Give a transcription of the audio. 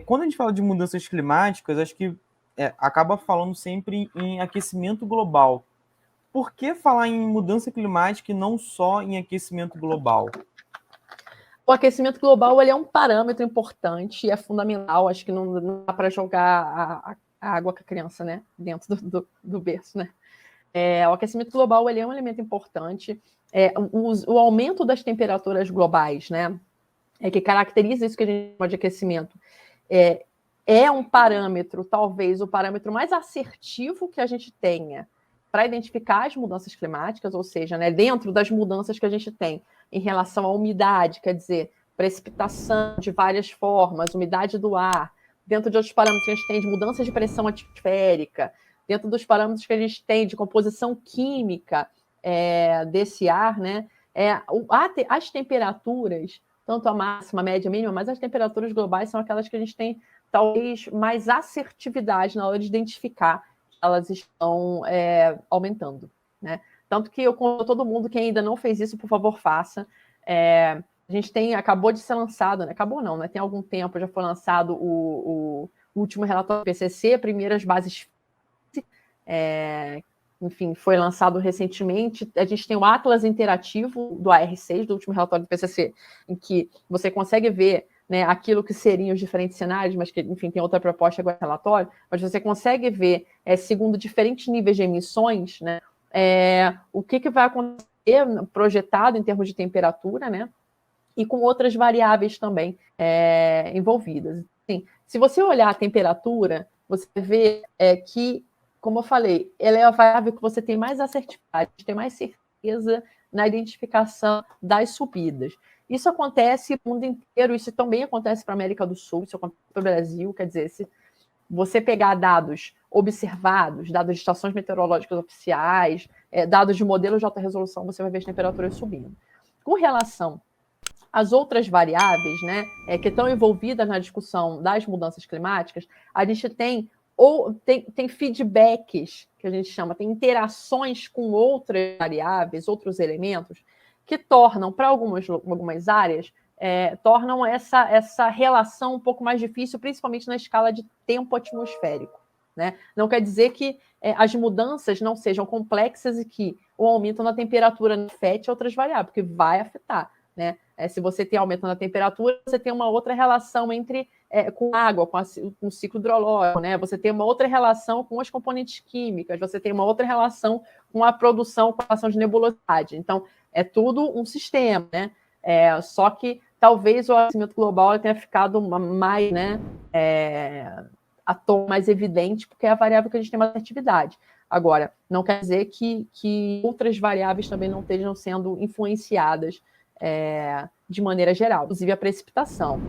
Quando a gente fala de mudanças climáticas, acho que acaba falando sempre em aquecimento global. Por que falar em mudança climática e não só em aquecimento global? O aquecimento global ele é um parâmetro importante e é fundamental. Acho que não dá para jogar a água com a criança, né? Dentro do berço, né? O aquecimento global ele é um elemento importante. O aumento das temperaturas globais, né? Que caracteriza isso que a gente chama de aquecimento. É um parâmetro, talvez o parâmetro mais assertivo que a gente tenha para identificar as mudanças climáticas, ou seja, né, dentro das mudanças que a gente tem em relação à umidade, quer dizer, precipitação de várias formas, umidade do ar, dentro de outros parâmetros que a gente tem de mudança de pressão atmosférica, dentro dos parâmetros que a gente tem de composição química desse ar, né, as temperaturas, tanto a máxima, a média, a mínima, mas as temperaturas globais são aquelas que a gente tem talvez mais assertividade na hora de identificar que elas estão aumentando, né? Tanto que eu conto a todo mundo que ainda não fez isso, por favor, faça. A gente acabou de ser lançado, né? Acabou não, né? Tem algum tempo, já foi lançado o último relatório do IPCC, primeiras bases, enfim, foi lançado recentemente. A gente tem o Atlas Interativo do AR6, do último relatório do IPCC, em que você consegue ver, né, aquilo que seriam os diferentes cenários, mas que, enfim, tem outra proposta agora no relatório, mas você consegue ver, segundo diferentes níveis de emissões, né, o que vai acontecer projetado em termos de temperatura, né, e com outras variáveis também envolvidas. Assim, se você olhar a temperatura, você vê que, como eu falei, ela é a variável que você tem mais assertividade, tem mais certeza na identificação das subidas. Isso acontece no mundo inteiro, isso também acontece para a América do Sul, isso acontece para o Brasil, quer dizer, se você pegar dados observados, dados de estações meteorológicas oficiais, dados de modelos de alta resolução, você vai ver as temperaturas subindo. Com relação às outras variáveis, né, que estão envolvidas na discussão das mudanças climáticas, a gente tem feedbacks, que a gente chama, tem interações com outras variáveis, outros elementos, que tornam, para algumas áreas, tornam essa relação um pouco mais difícil, principalmente na escala de tempo atmosférico, né? Não quer dizer que as mudanças não sejam complexas e que o aumento na temperatura não afete outras variáveis, porque vai afetar, né? Se você tem aumento na temperatura, você tem uma outra relação com água, com o ciclo hidrológico, né? Você tem uma outra relação com as componentes químicas, você tem uma outra relação com a produção, com a ação de nebulosidade. Então, é tudo um sistema, né? Só que talvez o aquecimento global tenha ficado mais, né, a tom mais evidente, porque é a variável que a gente tem mais atividade. Agora, não quer dizer que outras variáveis também não estejam sendo influenciadas de maneira geral, inclusive a precipitação.